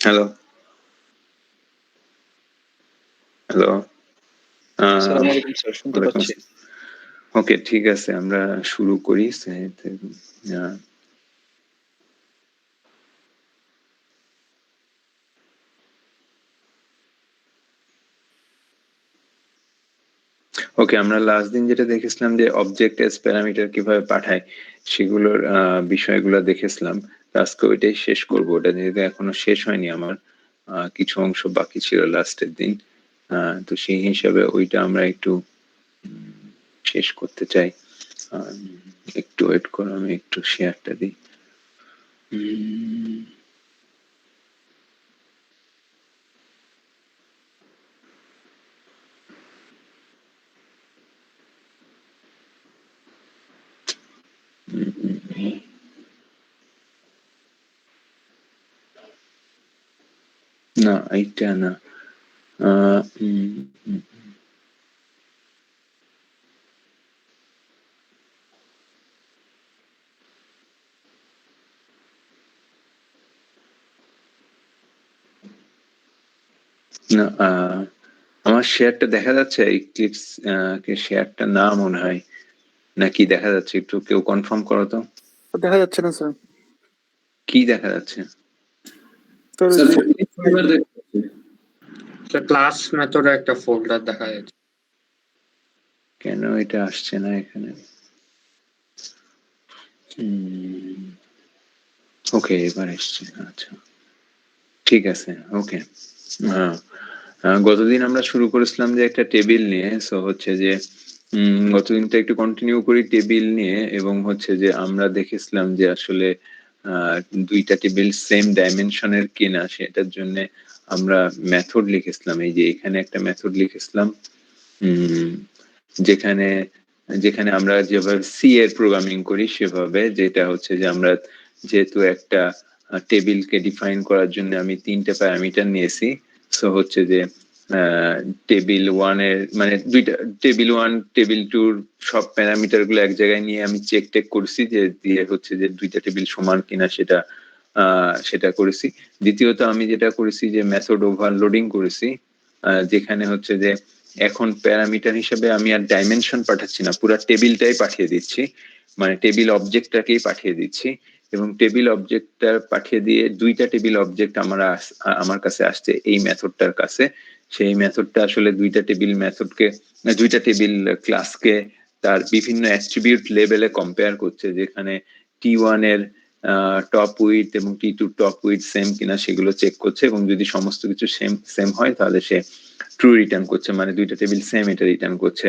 Hello hello আসসালামু আলাইকুম sir, শুনতে পাচ্ছি। ওকে, ঠিক আছে, আমরা শুরু করি। ওকে, আমরা লাস্ট দিন যেটা দেখেছিলাম যে অবজেক্ট এস প্যারামিটার কিভাবে পাঠায় সেগুলোর বিষয়গুলো দেখেছিলাম। আজকে ওইটাই শেষ করবো। ওটা যেহেতু এখনো শেষ হয়নি, আমার কিছু অংশ বাকি ছিল লাস্টের দিন, তো সেই হিসাবে ওইটা আমরা একটু শেষ করতে চাই। একটু ওয়েট করো, আমি একটু শেয়ারটা দিই। না, এইটা না। না, আমার শেয়ারটা দেখা যাচ্ছে? ইক্লিপস কে শেয়ারটা না মনে হয়, নাকি দেখা যাচ্ছে? একটু কেউ কনফার্ম করো তো। দেখা যাচ্ছে না স্যার। কি দেখা যাচ্ছে? ক্লাস মেথডে একটা ফোল্ডার দেখা যাচ্ছে। কেন এটা আসছে না এখানে? ওকে, এবার এসছে। আচ্ছা, ঠিক আছে। ওকে, গতদিন আমরা শুরু করেছিলাম যে একটা টেবিল নিয়ে। সো হচ্ছে যে গতদিনটা একটু কন্টিনিউ করি টেবিল নিয়ে, এবং হচ্ছে যে আমরা দেখেছিলাম যে আসলে দুইটা টেবিল সেম ডাইমেনশনের কিনা সেটার জন্য আমরা মেথড লিখেছিলাম। এই যে এখানে একটা মেথড লিখেছিলাম, যেখানে যেখানে আমরা যেভাবে সি এর প্রোগ্রামিং করি সেভাবে, যেটা হচ্ছে যে আমরা যেহেতু একটা টেবিলকে ডিফাইন করার জন্য আমি 3টে প্যারামিটার নিয়েছি। সো হচ্ছে যে টেবিল 1 এর মানে দুইটা টেবিল 1 টেবিল 2 সব প্যারামিটার গুলো এক জায়গায় নিয়ে আমি চেক টেক করছি, যে দিয়ে হচ্ছে যে দুইটা টেবিল সমান কিনা সেটা করেছি। দ্বিতীয়ত আমি যেটা করেছি যে মেথড ওভারলোডিং করেছি, যেখানে হচ্ছে যে এখন প্যারামিটার হিসেবে আমি আর ডাইমেনশন পাঠাচ্ছি না, পুরো টেবিলটাই পাঠিয়ে দিচ্ছি, মানে টেবিল অবজেক্টটাকেই পাঠিয়ে দিচ্ছি। এবং টেবিল অবজেক্টটা পাঠিয়ে দিয়ে দুইটা টেবিল অবজেক্ট আমার কাছে আসছে এই মেথডটার কাছে। সেই মেথডটা আসলে দুইটা টেবিল মেথডকে, দুইটা টেবিল ক্লাসকে তার বিভিন্ন অ্যাট্রিবিউট লেভেলে কম্পেয়ার করছে, যেখানে T1 এর টপ উইথ এবং T2 টপ উইথ সেম কিনা সেগুলো চেক করছে, এবং যদি সমস্ত কিছু সেম হয় তাহলে সে ট্রু রিটার্ন করছে, মানে দুইটা টেবিল সেম এটা রিটার্ন করছে।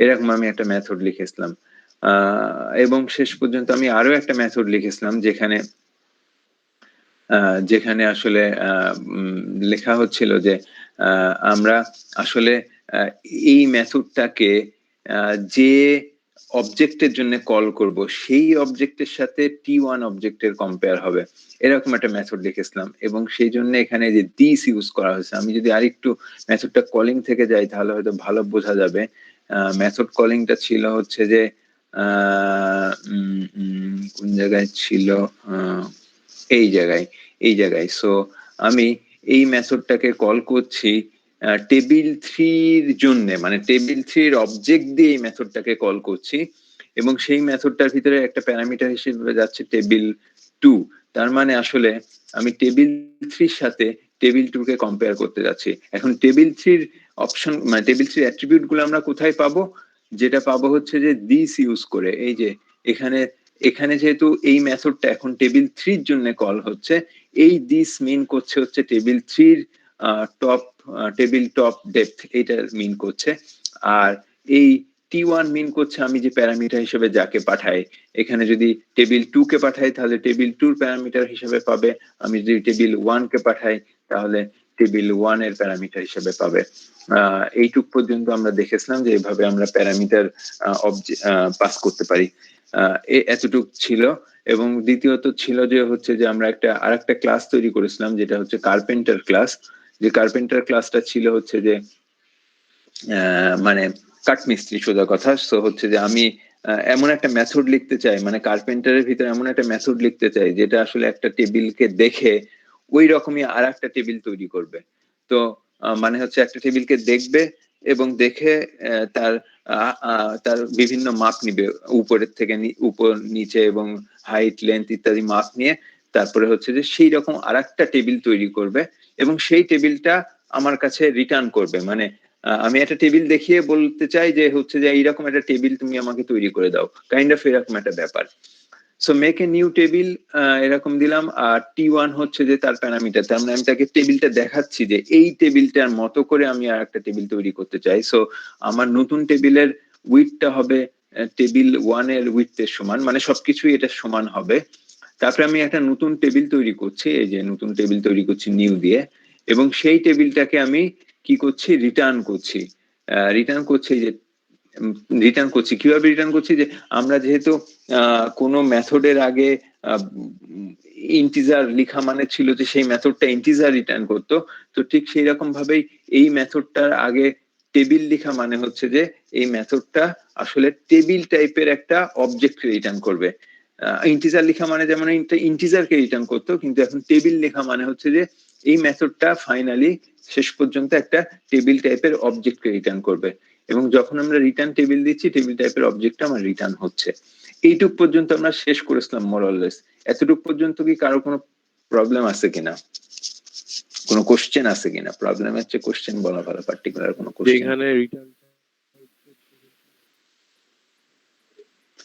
এরকম আমি একটা মেথড লিখেছিলাম। এবং শেষ পর্যন্ত আমি আরো একটা মেথড লিখেছিলাম যেখানে আসলে লেখা হচ্ছিল যে আমরা আসলে এই মেথডটাকে যে অবজেক্টের জন্য কল করব সেই অবজেক্টের সাথে T1 অবজেক্টের কম্পেয়ার হবে, এরকম একটা মেথড লিখেছিলাম। এবং সেই জন্য এখানে যে দিস ইউজ করা হয়েছে। আমি যদি আরেকটু মেথডটা কলিং থেকে যাই তাহলে হয়তো ভালো বোঝা যাবে। মেথড কলিংটা ছিল হচ্ছে যে কোন জায়গায় ছিল, এই জায়গায়। সো আমি এই মেথডটাকে কল করছি টেবিল 3 এর জন্য, মানে টেবিল 3 এর অবজেক্ট দিয়ে এই মেথডটাকে কল করছি, এবং সেই মেথডটার ভিতরে একটা প্যারামিটার হিসেবে যাচ্ছে টেবিল 2। তার মানে আসলে আমি টেবিল 3 এর সাথে টেবিল 2 কে কম্পেয়ার করতে যাচ্ছি। এখন টেবিল 3 এর অপশন, মানে টেবিল 3 অ্যাট্রিবিউট গুলো আমরা কোথায় পাবো? যেটা পাবো হচ্ছে যে দিস ইউজ করে। এই যে এখানে যেহেতু এই মেথডটা এখন টেবিল 3 এর জন্য কল হচ্ছে, এই দিস মিন করছে হচ্ছে টেবিল 3 এর টেবিল টপ ডেপথ, এটা মিন করছে। আর এই T1 মিন করছে আমি যে প্যারামিটার হিসেবে যাকে পাঠাই। এখানে যদি টেবিল 2 কে পাঠাই তাহলে টেবিল 2 এর প্যারামিটার হিসেবে পাবে, আমি যদি টেবিল 1 কে পাঠাই তাহলে টেবিল 1 এর প্যারামিটার হিসেবে পাবে। এইটুক পর্যন্ত আমরা দেখেছিলাম যে এভাবে আমরা প্যারামিটার পাস করতে পারি। এতটুক ছিল। এবং দ্বিতীয়ত ছিল যে হচ্ছে যে আমরা আরেকটা ক্লাস তৈরি করেছিলাম যেটা হচ্ছে কার্পেন্টার ক্লাস। যে কার্পেন্টার ক্লাসটা ছিল হচ্ছে যে মানে কাঠমিস্ত্রি সোজা কথা। সো হচ্ছে যে আমি এমন একটা মেথড লিখতে চাই, মানে কার্পেন্টারের ভিতরে এমন একটা মেথড লিখতে চাই যেটা আসলে একটা টেবিলকে দেখে ওই রকমই আর একটা টেবিল তৈরি করবে। তো মানে হচ্ছে একটা টেবিলকে দেখবে এবং দেখে তার বিভিন্ন মাপ নিবে, উপরের থেকে উপর নিচে এবং হাইট লেন্থ ইত্যাদি মাপ নিয়ে তারপরে হচ্ছে যে সেই রকম আর একটা টেবিল তৈরি করবে এবং সেই টেবিলটা আমার কাছে রিটার্ন করবে। মানে আমি একটা টেবিল দেখিয়ে বলতে চাই যে হচ্ছে যে এইরকম একটা টেবিল তুমি আমাকে তৈরি করে দাও, কাইন্ড অফ এরকম একটা ব্যাপার। So make a new table এরকম দিলাম। আর T1 হচ্ছে যে তার প্যারামিটার, তার মানে আমি তাকে টেবিলটা দেখাচ্ছি যে এই টেবিলটার মতো করে আমি আর একটা টেবিল তৈরি করতে চাই। সো আমার নতুন টেবিলের উইডথটা হবে টেবিল 1 এর উইডথের সমান, মানে সবকিছুই এটা সমান হবে। তারপরে আমি একটা নতুন টেবিল তৈরি করছি, এই যে নতুন টেবিল তৈরি করছি নিউ দিয়ে, এবং সেই টেবিলটাকে আমি কি করছি, রিটার্ন করছি। রিটার্ন করছি কিভাবে রিটার্ন করছি, যে আমরা যেহেতু কোনো মেথডের আগে ইন্টিজার লিখা মানে ছিল যে সেই মেথডটা ইন্টিজার রিটার্ন করতো, তো ঠিক সেই রকম ভাবেই এই মেথডটার আগে টেবিল লিখা মানে হচ্ছে যে এই মেথডটা আসলে টেবিল টাইপের একটা অবজেক্ট রিটার্ন করবে। ইন্টিজার লেখা মানে যেমন ইন্টিজারকে রিটার্ন করতো, কিন্তু এখন টেবিল লেখা মানে হচ্ছে যে এই মেথডটা ফাইনালি শেষ পর্যন্ত একটা টেবিল টাইপের অবজেক্টকে রিটার্ন করবে। এবং যখন আমরা রিটার্ন টেবিল দিচ্ছি টেবিল টাইপের অবজেক্টটা আমার রিটার্ন হচ্ছে। এইটুক পর্যন্ত আমরা শেষ করেছিলাম মোরলেস। এতটুক পর্যন্ত কি কারো কোনো প্রবলেম আছে কিনা, কোনো কোশ্চেন আছে কিনা? প্রবলেম হচ্ছে কোশ্চেন বলা ভালো, পার্টিকুলার কোনো কোশ্চেন এখানে রিটার্ন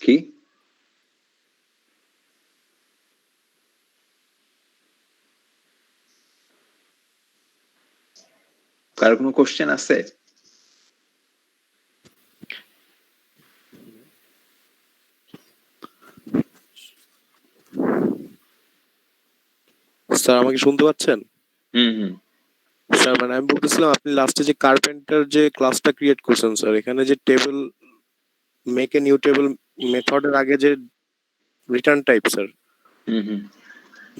কি? কারো কোনো কোশ্চেন আছে? স্যার আমাকে শুনতে পাচ্ছেন? হুম। স্যার মানে আমি বলতেছিলাম আপনি লাস্টে যে কার্পেন্টার যে ক্লাসটা ক্রিয়েট করছেন স্যার, এখানে যে table make a new table মেথডের আগে যে রিটার্ন টাইপ স্যার, হুম।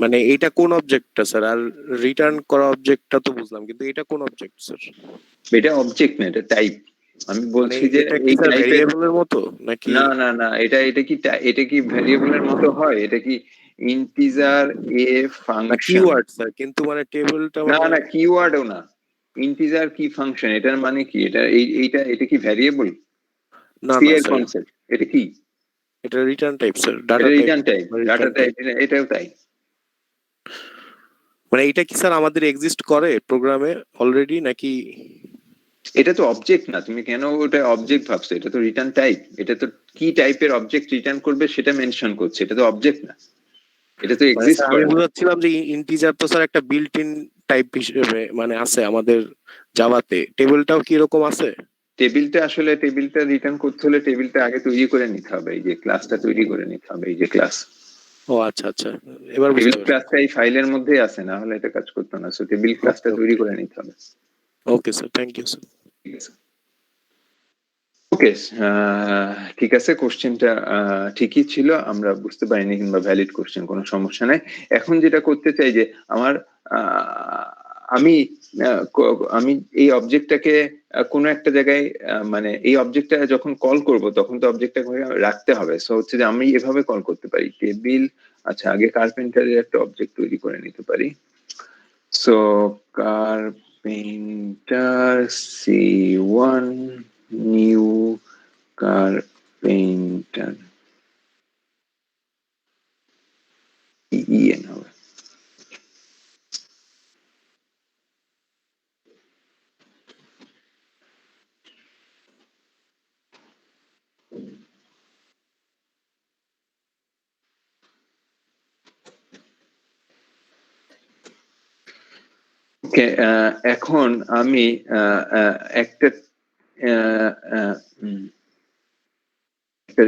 মানে এইটা কোন অবজেক্টটা স্যার? আর রিটার্ন করা অবজেক্টটা তো বুঝলাম, কিন্তু এটা কোন অবজেক্ট স্যার? এটা অবজেক্ট না, এটা টাইপ। আমি বলছি যে এটা কি এই স্যার টাইপের, ভেরিয়েবলের মতো নাকি? না, এটা কি ভ্যারিয়েবলের মতো হয়? এটা কি ইন্টিজার এ না ফাংশন? কিওয়ার্ড স্যার, কিন্তু মানে টেবিলটা মানে না, কিওয়ার্ডও না। ইন্টিজার কি ফাংশন, এটার মানে কি? এটা কি ভ্যারিয়েবল? না সি না এর স্যার, কনসেপ্ট এটা কি? এটা রিটার্ন টাইপ স্যার, এটা data type. Return type, data type, এটাও তাই। মানে এটা কি স্যার আমাদের এক্সিস্ট করে প্রোগ্রামে অলরেডি নাকি? এটা তো অবজেক্ট না, তুমি কেন ওটা অবজেক্ট ভাবছো? এটা তো রিটার্ন টাইপ। এটা তো কি টাইপের অবজেক্ট রিটার্ন করবে সেটা মেনশন করছে, এটা তো অবজেক্ট না, এটা তো মানে এক্সিস্ট স্যার আমি করে না। বুঝাচ্ছিলাম যে ইন্টিজার তো স্যার একটা বিল্ট ইন টাইপ হিসেবে মানে আছে আমাদের জাভাতে, টেবিলটাও কি এরকম আছে? টেবিলটা রিটার্ন করতে হলে টেবিলটা আগে তৈরি করে নিতে হবে, এই যে ক্লাসটা তৈরি করে নিতে হবে, এই যে ক্লাস। ও আচ্ছা আচ্ছা, এবার টেবিল বুঝতে পারছি। ক্লাসটা এই ফাইলের মধ্যেই আছে, না হলে এটা কাজ করতো না। সো টেবিল ক্লাসটা তৈরি করে নিতে হবে। Okay sir, thank you sir. ঠিক আছে, ওকে। ঠিক আছে, কোশ্চেনটা ঠিকই ছিল, আমরা বুঝতে পারিনি কিংবা ভ্যালিড কোশ্চেন, কোনো সমস্যা নাই। এখন যেটা করতে চাই যে আমার আমি আমি এই অবজেক্টটাকে কোনো একটা জায়গায় মানে এই অবজেক্টটা যখন কল করব তখন তো অবজেক্টটাকে রাখতে হবে। সো হচ্ছে যে আমি এভাবে কল করতে পারি টেবিল। আচ্ছা, আগে কার্পেন্টারের একটা অবজেক্ট তৈরি করে নিতে পারি। So carpenter C1 new carpenter EN হবে। ওকে, এখন আমি একটা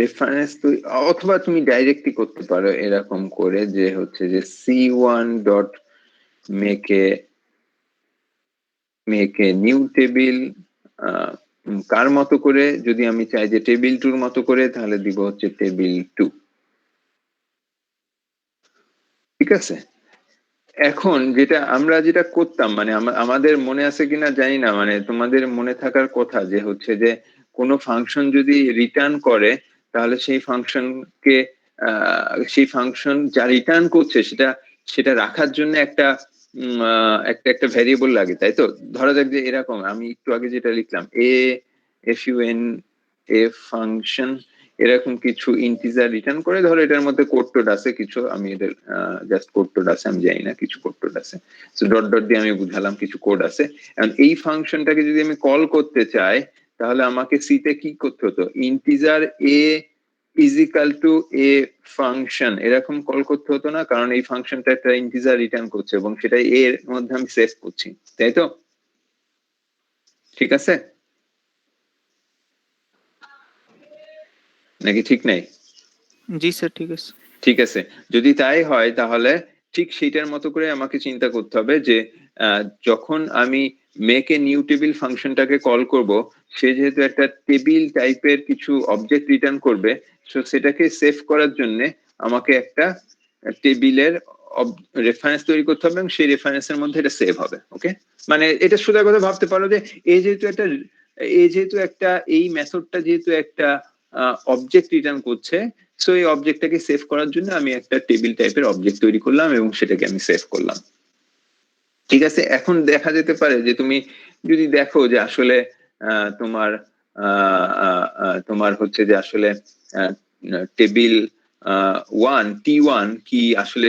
রেফারেন্স অথবা তুমি ডাইরেক্টলি করতে পারো এরকম করে, যে হচ্ছে যে C1 dot make a make a new table কার মতো করে, যদি আমি চাই যে টেবিল 2 মতো করে, তাহলে দিব হচ্ছে টেবিল 2। ঠিক আছে, এখন আমরা যেটা করতাম, মানে আমাদের মনে আছে কিনা জানি না, মানে তোমাদের মনে থাকার কথা যে হচ্ছে যে কোনো ফাংশন যদি রিটার্ন করে, তাহলে সেই ফাংশনকে সেই ফাংশন যা রিটার্ন করছে সেটা রাখার জন্য একটা একটা ভ্যারিয়েবল লাগে, তাই তো? ধরা যাক যে এরকম, আমি একটু আগে যেটা লিখলাম FUN ফাংশন এরকম কিছু ইন্টিজার রিটার্ন করে, ধরো এটার মধ্যে কোড টোড আছে কিছু, আমি এদের জাস্ট কোড টোড আছে, আমি জানি না, কিছু কোড টোড আছে, তো ডট ডট দিয়ে আমি বুঝালাম কিছু কোড আছে। এখন এই ফাংশনটাকে যদি আমি কল করতে চাই, তাহলে আমাকে সিতে কি করতে হতো, integer a is equal to A function এরকম কল করতে হতো না, কারণ এই ফাংশনটা একটা ইন্টিজার রিটার্ন করছে এবং সেটা এর মধ্যে আমি সেভ করছি, তাই তো? ঠিক আছে নাকি ঠিক নাই? জি স্যার, ঠিক আছে। ঠিক আছে, যদি তাই হয় তাহলে ঠিক সেইটার মতো করে আমাকে চিন্তা করতে হবে যে যখন আমি মেক এ নিউ টেবিল ফাংশনটাকে কল করব, সে যেহেতু একটা টেবিল টাইপের কিছু অবজেক্ট রিটার্ন করবে, সো সেটাকে সেভ করার জন্য আমাকে একটা টেবিলের রেফারেন্স তৈরি করতে হবে এবং সেই রেফারেন্সের মধ্যে এটা সেভ হবে। ওকে, মানে এটা সোজা কথা ভাবতে পারো যে এই যেহেতু একটা এই মেথডটা যেহেতু একটা অবজেক্ট রিটার্ন করছে, সো এই অবজেক্টটাকে সেভ করার জন্য আমি একটা টেবিল টাইপের অবজেক্ট তৈরি করলাম এবং সেটাকে আমি সেভ করলাম। ঠিক আছে, এখন দেখা যেতে পারে যে তুমি যদি দেখো যে আসলে তোমার হচ্ছে যে আসলে টেবিল T1 কি আসলে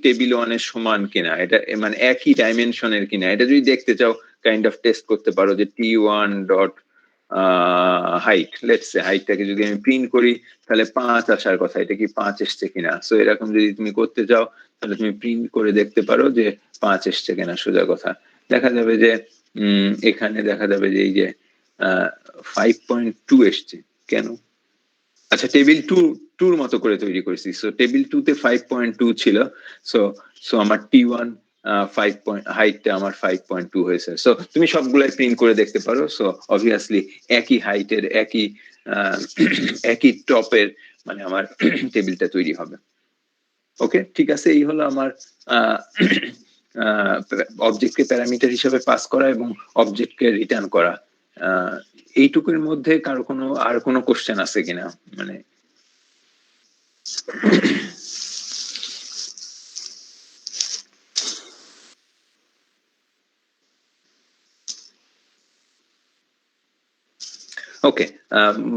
টেবিল 1 এর সমান কিনা, এটা মানে একই ডাইমেনশনের কিনা, এটা যদি দেখতে চাও কাইন্ড অফ টেস্ট করতে পারো যে T1 dot height, let's say হাইটটাকে যদি আমি প্রিন্ট করি, তাহলে 5 আসার কথা, এটা কি 5 এসছে কিনা। সো এরকম যদি তুমি করতে চাও, তাহলে তুমি প্রিন্ট করে দেখতে পারো যে 5 এসছে কিনা। সোজা কথা দেখা যাবে যে এখানে দেখা যাবে যে এই যে 5.2 এসছে। কেন? আচ্ছা, টেবিল 2 মতো করে তৈরি করেছি, সো টেবিল 2 তে 5.2 ছিল, সো আমার T1 হাইটটা আমার 5.2 হয়েছে। সো তুমি সবগুলাই প্রিন্ট করে দেখতে পারো। সো অবভিয়াসলি একই হাইটের একই টপের মানে আমার টেবিলটা তৈরি হবে। ওকে, ঠিক আছে, এই হলো আমার অবজেক্টকে প্যারামিটার হিসেবে পাস করা এবং অবজেক্টকে রিটার্ন করা। এইটুকুর মধ্যে কারো আর কোনো কোশ্চেন আছে কিনা? মানে ওকে,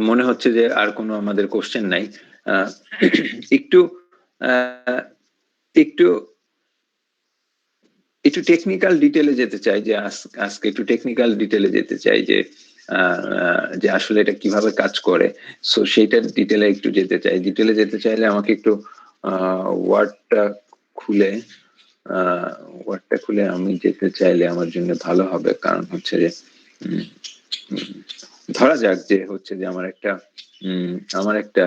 মনে হচ্ছে যে আর কোনো আমাদের কোশ্চেন নাই। একটু একটু একটু টেকনিক্যাল ডিটেলে যেতে চাই, যে আজকে একটু টেকনিক্যাল ডিটেলে যেতে চাই যে আসলে এটা কিভাবে কাজ করে। সো সেইটার ডিটেলে একটু যেতে চাই। ডিটেলে যেতে চাইলে আমাকে একটু ওয়ার্ডটা খুলে আমি যেতে চাইলে আমার জন্য ভালো হবে, কারণ হচ্ছে যে ধরা যাক যে হচ্ছে যে আমার একটা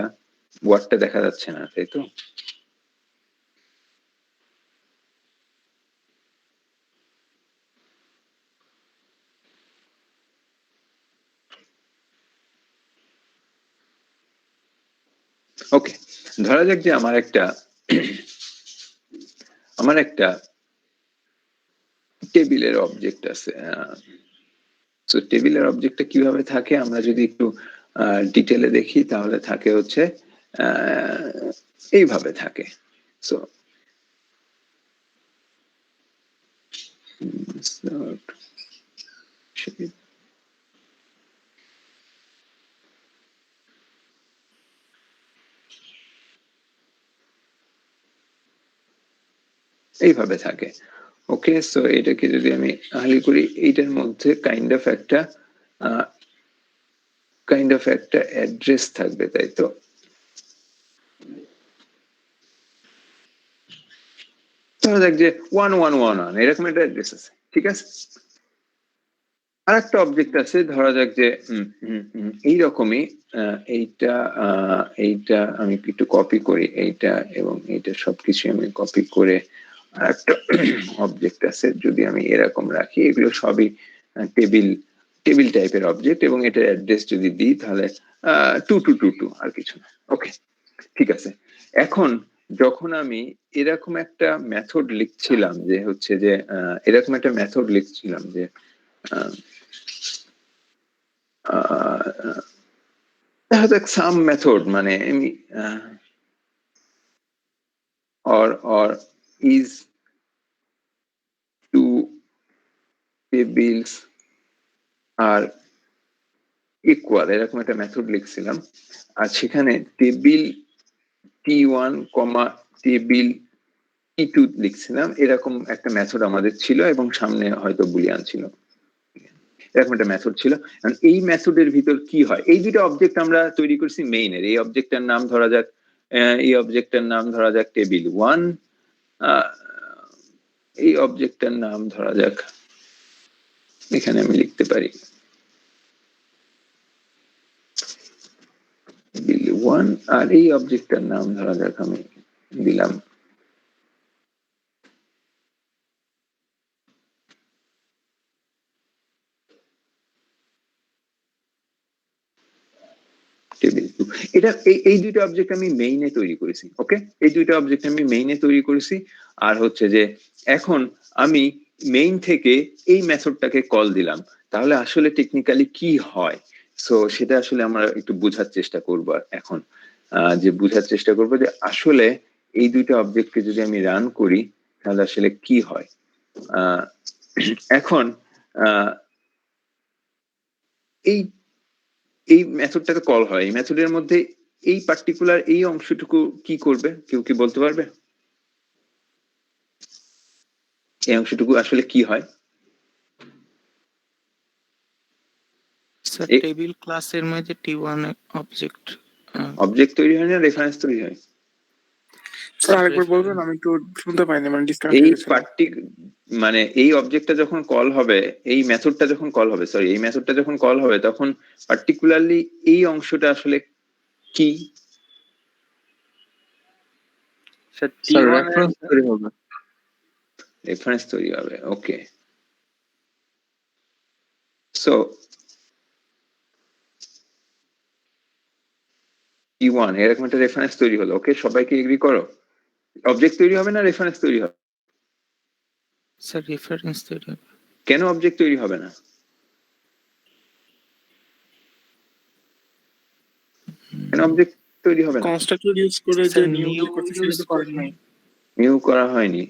ওয়ার্ডটা দেখা যাচ্ছে না, তাই তো? ওকে, ধরা যাক যে আমার একটা টেবিলের অবজেক্ট আছে। তো টেবিলের অবজেক্টটা কিভাবে থাকে আমরা যদি একটু ডিটেলে দেখি, তাহলে থাকে হচ্ছে এইভাবে থাকে। সো এইভাবে থাকে। ওকে, সো এটাকে যদি আমি হালি করি, এইটার মধ্যে কাইন্ড অফ একটা অ্যাড্রেস থাকবে, তাই তো? ধরা যাক যে 1111 এরকম একটা অ্যাড্রেস আছে, ঠিক আছে। আর একটা অবজেক্ট আছে, ধরা যাক যে এইরকমই, এইটা আমি একটু কপি করি, এইটা এবং এইটা সবকিছু আমি কপি করে আর একটা অবজেক্ট আছে, যদি আমি এরকম রাখি, এগুলো সবই টেবিল টাইপের অবজেক্ট, এবং এটার অ্যাড্রেস যদি দিই তাহলে 2222 আর কিছু না। ওকে, ঠিক আছে। এখন যখন আমি এরকম একটা মেথড লিখছিলাম যে হচ্ছে যে এরকম একটা মেথড লিখছিলাম যে দেখা যাক সাম মেথড, মানে আমি or is two tables are equal, এরকম একটা মেথড লিখছিলাম। আর সেখানে টেবিল T1, টেবিল T2 লিখছিলাম। এরকম একটা মেথড আমাদের ছিল এবং সামনে হয়তো বুলিয়ান ছিল, এরকম একটা মেথড ছিল। এই মেথডের ভিতর কি হয়, এই দুটো অবজেক্ট আমরা তৈরি করছি মেইনের। এই অবজেক্টের নাম ধরা যাক টেবিল 1, এই অবজেক্টের নাম ধরা যাক, এখানে আমি লিখতে পারি টেবিল 1, আর এই অবজেক্টের নাম ধরা যাক আমি দিলাম টেবিল 2। এটা এই দুইটা অবজেক্ট আমি মেইনে তৈরি করেছি। ওকে, এই দুইটা অবজেক্ট আমি মেইনে তৈরি করেছি। আর হচ্ছে যে এখন আমি মেইন থেকে এই মেথডটাকে কল দিলাম, তাহলে আসলে টেকনিক্যালি কি হয়, সো সেটা আসলে আমরা একটু বোঝার চেষ্টা করব এখন। যে বোঝার চেষ্টা করব যে আসলে এই দুইটা অবজেক্টকে যদি আমি রান করি তাহলে আসলে কি হয়। এখন এই মেথডটাকে কল হয়, এই মেথডের মধ্যে এই পার্টিকুলার এই অংশটুকু কি করবে, কেউ কি বলতে পারবে? এই অংশটুকু আসলে কি হয়? স্যার টেবিল ক্লাসের মধ্যে T1 অবজেক্ট তৈরি হয় না, রেফারেন্স তৈরি হয়। স্যার আরেকবার বলবেন, আমি একটু শুনতে পাইনি, মানে ডিসকানেক্ট এই হয়ে গেছিল। মানে এই অবজেক্টটা যখন কল হবে, এই মেথডটা যখন কল হবে, সরি এই মেথডটা যখন কল হবে, তখন পার্টিকুলারলি এই অংশটা আসলে কি? স্যার রেফারেন্স তৈরি হবে। রেফারেন্স তৈরি হবে। ওকে, সো T1 এরকম একটা রেফারেন্স তৈরি হলো। ওকে, সবাইকে এগ্রি করো? অবজেক্ট তৈরি হবে না রেফারেন্স তৈরি হবে? স্যার রেফারেন্স তৈরি হবে। কেন অবজেক্ট তৈরি হবে না? কেন অবজেক্ট তৈরি হবে না? কনস্ট্রাক্টর ইউজ করে যে স্যার নিউ নিউ করতে সেটা তো করা নাই। নিউ করা হয়নি।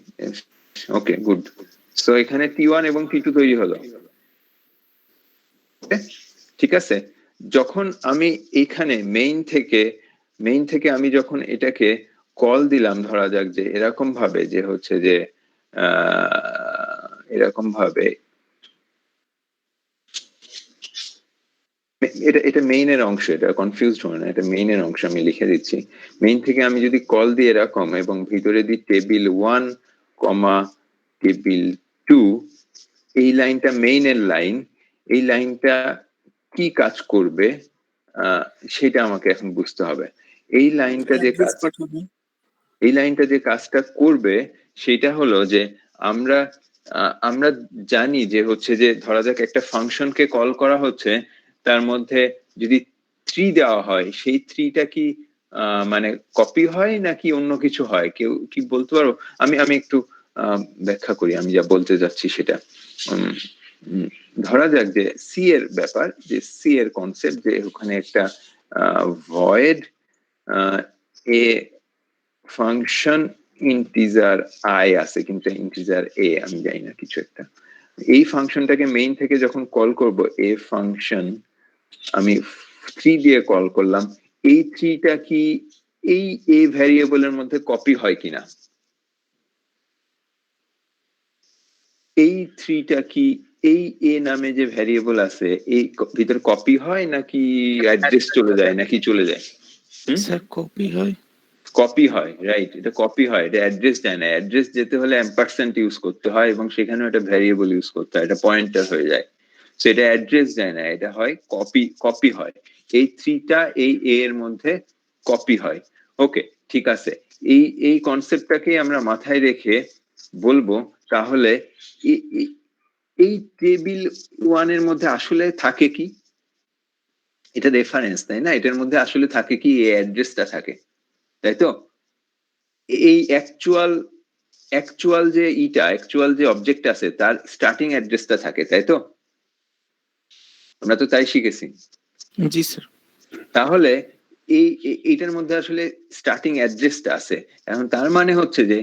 ওকে, গুড। সো এখানে T1 এবং T2 তৈরি হলো। ঠিক আছে, যখন আমি এখানে মেইন থেকে আমি যখন এটাকে কল দিলাম, ধরা যাক যে এরকম ভাবে যে হচ্ছে যে এরকম ভাবে, এটা মেইনের অংশ, এটা কনফিউজড হয় না, এটা মেইনের অংশ, আমি লিখে দিচ্ছি। মেইন থেকে আমি যদি কল দিই এরকম এবং ভিতরে দিই টেবিল 1, টেবিল 2, এই লাইনটা মেইনের লাইন, এই লাইনটা কি কাজ করবে সেটা আমাকে এখন বুঝতে হবে। এই লাইনটা যে কাজটা করবে সেটা হলো যে আমরা জানি যে হচ্ছে যে ধরা যাক একটা ফাংশনকে কল করা হচ্ছে, তার মধ্যে যদি 3 দেওয়া হয়, সেই 3টা কি মানে কপি হয় নাকি অন্য কিছু হয়, কেউ কি বলতে পারবো? আমি একটু ব্যাখ্যা করি আমি যা বলতে যাচ্ছি সেটা। ধরা যাক যে সি এর ব্যাপার, যে সি এর কনসেপ্ট, যে ওখানে একটা void A function integer I আছে, কিন্তু ইন্টিজার এ আমি জানি না কিছু একটা। এই ফাংশনটাকে মেইন থেকে যখন কল করব, এ ফাংশন আমি 3 দিয়ে কল করলাম, এই 3টা কি এই এ ভ্যারিয়েবলের মধ্যে কপি হয় কিনা, এই 3টা কি এই এ নামে যে ভ্যারিয়েবল আছে এই ভিতর কপি হয় নাকি অ্যাড্রেস চলে যায়, নাকি চলে যায়? স্যার কপি হয়। কপি হয়, রাইট, এটা কপি হয়, এটা অ্যাড্রেস যায় না। অ্যাড্রেস যেতে হলে এম্পারসেন্ট ইউজ করতে হয় এবং সেখানেও একটা ভ্যারিয়েবল ইউজ করতে হয়, এটা পয়েন্টার হয়ে যায়। সো এটা অ্যাড্রেস যায় না, এটা হয় কপি হয়। এই 3টা এই এ এর মধ্যে কপি হয়। ওকে, ঠিক আছে, এই কনসেপ্টটাকে আমরা মাথায় রেখে বলবো তাহলে এই টেবিল 1 এর মধ্যে আসলে থাকে কি? এটা রেফারেন্স, তাই না? এটার মধ্যে আসলে থাকে কি? এই অ্যাড্রেসটা থাকে, তাই তো? এই অ্যাকচুয়াল যে অবজেক্ট আছে তার স্টার্টিং অ্যাড্রেসটা থাকে, তাই তো? আমরা তো তাই শিখেছি। জি স্যার। তাহলে এইটার মধ্যে আসলে স্টার্টিং অ্যাড্রেসটা আছে। এখন তার মানে হচ্ছে যে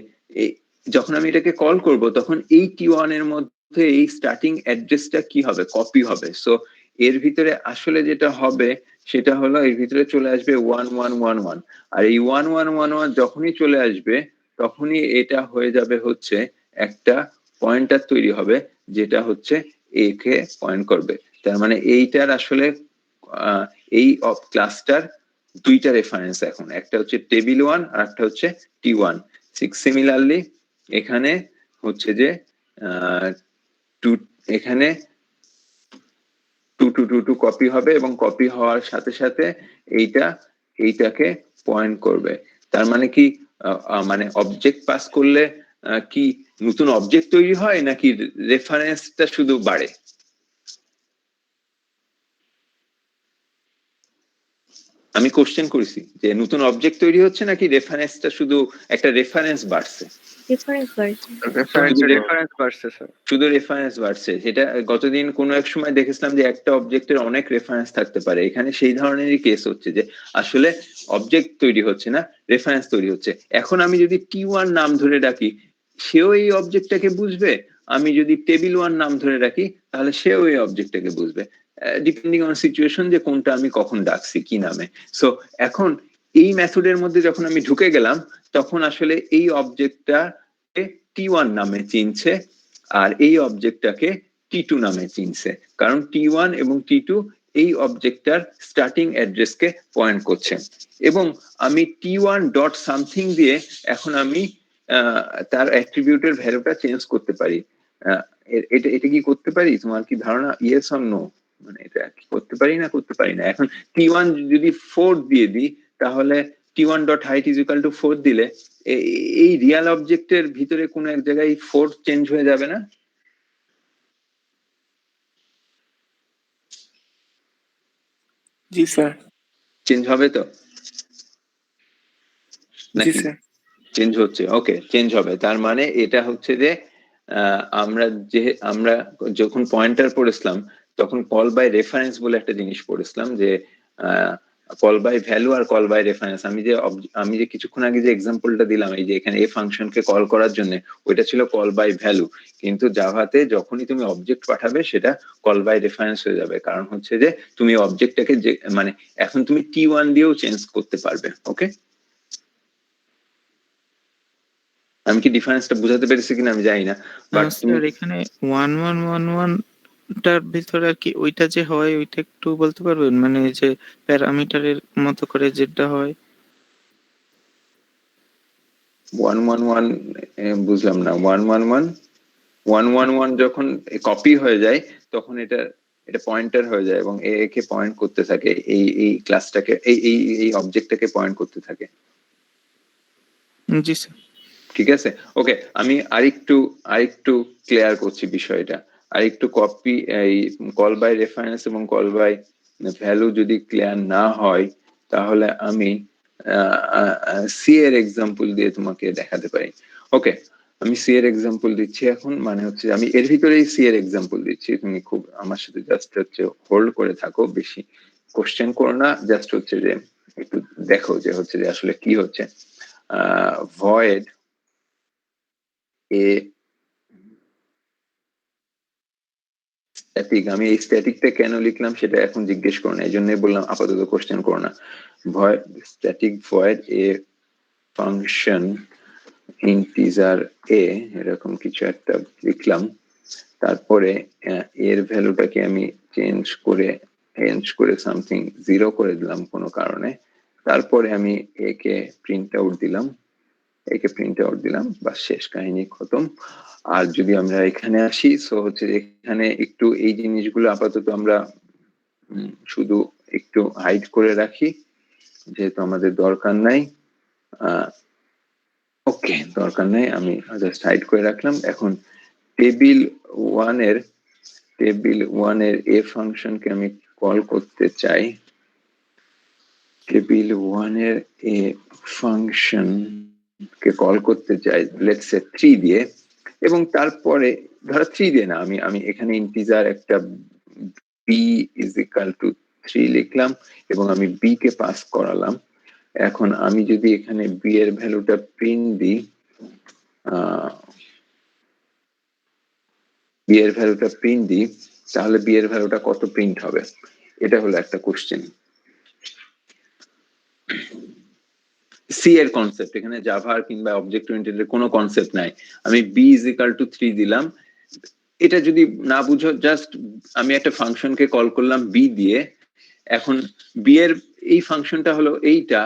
যখন আমি এটাকে কল করব তখন এই T1 এর মধ্যে এই স্টার্টিং অ্যাড্রেসটা কি হবে? কপি হবে। সো এর ভিতরে আসলে যেটা হবে সেটা হলো এর ভিতরে চলে আসবে 1111, আর এই 1111 যখনই চলে আসবে তখনই এটা হয়ে যাবে হচ্ছে একটা পয়েন্টার তৈরি হবে যেটা হচ্ছে এ কে পয়েন্ট করবে। তার মানে এইটার আসলে এই ক্লাসটার দুইটা রেফারেন্স এখন, একটা হচ্ছে টেবিল 1 আর একটা হচ্ছে T1। সিমিলারলি এখানে হচ্ছে যে এখানে 2 কপি হবে এবং কপি হওয়ার সাথে সাথে এইটাকে পয়েন্ট করবে। তার মানে কি মানে অবজেক্ট পাস করলে কি নতুন অবজেক্ট তৈরি হয় নাকি রেফারেন্সটা শুধু বাড়ে? আমি কোশ্চেন করেছি যে নতুন অবজেক্ট তৈরি হচ্ছে নাকি রেফারেন্সটা শুধু একটা রেফারেন্স বাড়ছে? শুধু রেফারেন্স বাড়ছে। সেটা গতদিন কোনো এক সময় দেখেছিলাম যে একটা অবজেক্টের অনেক রেফারেন্স থাকতে পারে। এখানে সেই ধরনেরই কেস হচ্ছে যে আসলে অবজেক্ট তৈরি হচ্ছে না, রেফারেন্স তৈরি হচ্ছে। এখন আমি যদি T1 নাম ধরে ডাকি সেও এই অবজেক্টটাকে বুঝবে, আমি যদি টেবিল 1 নাম ধরে রাখি তাহলে সেও এই অবজেক্টটাকে বুঝবে, ডিপেন্ডিং অন সিচুয়েশন যে কোনটা আমি কখন ডাকছি কি নামে। সো এখন এই মেথডের মধ্যে যখন আমি ঢুকে গেলাম তখন আসলে এই অবজেক্টটা T1 নামে চিনছে আর এই অবজেক্টটাকে T2 নামে চিনছে, কারণ T1 এবং T2 এই অবজেক্টটার স্টার্টিং অ্যাড্রেসকে পয়েন্ট করছে। এবং আমি T1 ডট সামথিং দিয়ে এখন আমি তার অ্যাট্রিবিউটের ভ্যালুটা চেঞ্জ করতে পারি। এটা কি করতে পারি? তোমার কি ধারণা? Yes or no? মানে এটা কি করতে পারি না করতে পারি না? এখন T1 যদি 4 দিয়ে দিই তাহলে T1 dot height is equal to 4 দিলে এই রিয়াল অবজেক্টের ভিতরে কোনো এক জায়গায় 4 চেঞ্জ হয়ে যাবে না? জি স্যার। চেঞ্জ হবে তো জি নাকি? স্যার। চেঞ্জ হচ্ছে, ওকে, চেঞ্জ হবে। তার মানে এটা হচ্ছে যে আমরা যখন পয়েন্টার পড়েছিলাম তখন কল বাই রেফারেন্স বলে একটা জিনিস পড়েছিলাম যে কল বাই ভ্যালু আর কল বাই রেফারেন্স। আমি যে কিছুক্ষণ আগে যে এক্সাম্পলটা দিলাম এই যে এখানে এই ফাংশনকে কল করার জন্য, ওইটা ছিল কল বাই ভ্যালু। কিন্তু জাভাতে যখনই তুমি অবজেক্ট পাঠাবে সেটা কল বাই রেফারেন্স হয়ে যাবে, কারণ হচ্ছে যে তুমি অবজেক্টটাকে যে মানে এখন তুমি T1 দিয়েও চেঞ্জ করতে পারবে। ওকে, আমি কি ডিফারেন্সটা বুঝাতে পেরেছি কিনা আমি জানি না, বাট স্যার এখানে 1111 টার ভিতরে আর কি ওইটা যে হয় ওইটা একটু বলতে পারবেন? মানে যে প্যারামিটারের মতো করে যেটা হয়। 111 বুঝলাম না। 111 যখন কপি হয়ে যায় তখন এটা পয়েন্টার হয়ে যায় এবং এ কে পয়েন্ট করতে থাকে, এই ক্লাসটাকে এই অবজেক্টটাকে পয়েন্ট করতে থাকে। জি স্যার। ঠিক আছে, ওকে। আমি আরেকটু ক্লিয়ার করছি বিষয়টা। আরেকটু কপি এই কল বাই রেফারেন্স এবং কল বাই ভ্যালু যদি ক্লিয়ার না হয় তাহলে আমি সি এর এক্সাম্পল দিয়ে তোমাকে দেখাতে পারি। ওকে, আমি সি এর এক্সাম্পল দিচ্ছি এখন। মানে হচ্ছে আমি এর ভিতরেই সি এর এক্সাম্পল দিচ্ছি, তুমি খুব আমার সাথে জাস্ট হচ্ছে হোল্ড করে থাকো, বেশি কোশ্চেন করো না, জাস্ট হচ্ছে যে একটু দেখো যে হচ্ছে যে আসলে কি হচ্ছে। ভয়েড স্ট্যাটিক, আমি এই স্ট্যাটিকটা কেন লিখলাম সেটা এখন জিজ্ঞেস করো না, এই জন্যই বললাম আপাতত কোশ্চেন করো না। ভয়েড স্ট্যাটিক ভয়েড এ ফাংশন ইন্টিজার এ, এরকম কিছু একটা লিখলাম। তারপরে এর ভ্যালুটাকে আমি চেঞ্জ করে সামথিং 0 করে দিলাম কোনো কারণে। তারপরে আমি একে প্রিন্ট আউট দিলাম, বা শেষ কাহিনী খতম। আর যদি আমরা এখানে আসি, সো হচ্ছে এখানে একটু এই জিনিসগুলো আপাতত আমরা শুধু একটু হাইড করে রাখি যেহেতু আমাদের দরকার নাই। ওকে, দরকার নেই, আমি জাস্ট হাইড করে রাখলাম। এখন টেবিল 1 এর টেবিল 1 এর এ ফাংশনকে আমি কল করতে চাই, টেবিল 1 এর এ ফাংশন কে কল করতে চাই লেটস সে 3 দিয়ে, এবং তারপরে ধরো 3 দিয়ে না, আমি এখানে ইন্টিজার একটা বি ইজ ইকুয়াল টু 3 লিখলাম এবং আমি বি কে পাস করালাম। এখন আমি যদি এখানে বি এর ভ্যালুটা প্রিন্ট দিই, বি এর ভ্যালুটা প্রিন্ট দিই, তাহলে বি এর ভ্যালুটা কত প্রিন্ট হবে, এটা হলো একটা কোশ্চেন। সি এর কনসেপ্ট, এখানে জাভা কিংবা অবজেক্ট ওরিয়েন্টেড কোনো কনসেপ্ট নাই। আমি বি ইজ ইকুয়াল টু 3 দিলাম, এটা যদি না বুঝো জাস্ট আমি একটা ফাংশনকে কল করলাম বি দিয়ে। এখন বি এর এই ফাংশনটা হলো এইটা,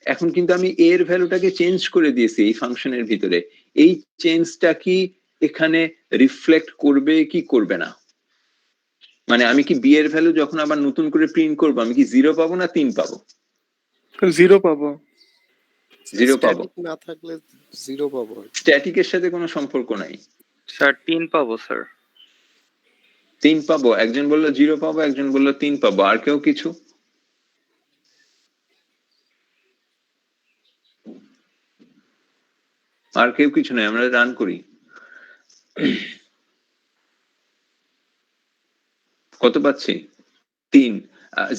এখন কিন্তু আমি এ এর ভ্যালুটাকে চেঞ্জ করে দিয়েছি এই ফাংশনের ভিতরে। এই চেঞ্জটা কি এখানে রিফ্লেক্ট করবে কি করবে না? মানে আমি কি বি এর ভ্যালু যখন আবার নতুন করে প্রিন্ট করবো, আমি কি 0 পাবো না 3 পাবো? 0 পাবো। 0 পাবো। Static না থাকলে 0 পাবো। স্ট্যাটিকের সাথে কোনো সম্পর্ক নাই। স্যার 3 পাবো স্যার। 3 পাবো, একজন বললো 0 পাবো, একজন বললো 3 পাবো, আর কেউ কিছু? আর কেউ কিছু নাই, আমরা রান করি। কত পাচ্ছি? 3।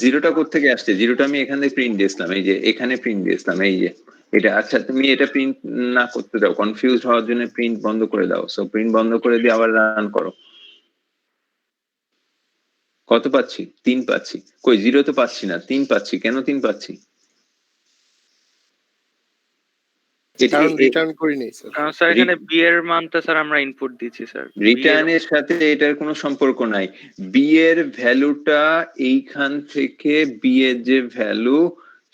জিরোটা কোত্থেকে আসছে? জিরোটা আমি এখানে প্রিন্ট দিয়েছিলাম, এই যে এখানে প্রিন্ট দিয়েছিলাম, এই যে এটা। আচ্ছা তুমি এটা প্রিন্ট না করতে দাও, কনফিউজ হওয়ার জন্য প্রিন্ট বন্ধ করে দাও। সো প্রিন্ট বন্ধ করে দিয়ে আবার রান করো। কত পাচ্ছি? 3 পাচ্ছি। কই 0 তো পাচ্ছি না, 3 পাচ্ছি। কেন 3 পাচ্ছি? কারণ রিটার্ন করি নাই স্যার। কারণ স্যার এখানে বি এর মানটা স্যার আমরা ইনপুট দিয়েছি স্যার। রিটার্নের সাথে এটার কোনো সম্পর্ক নাই। বি এর ভ্যালুটা এইখান থেকে, বি এর যে ভ্যালু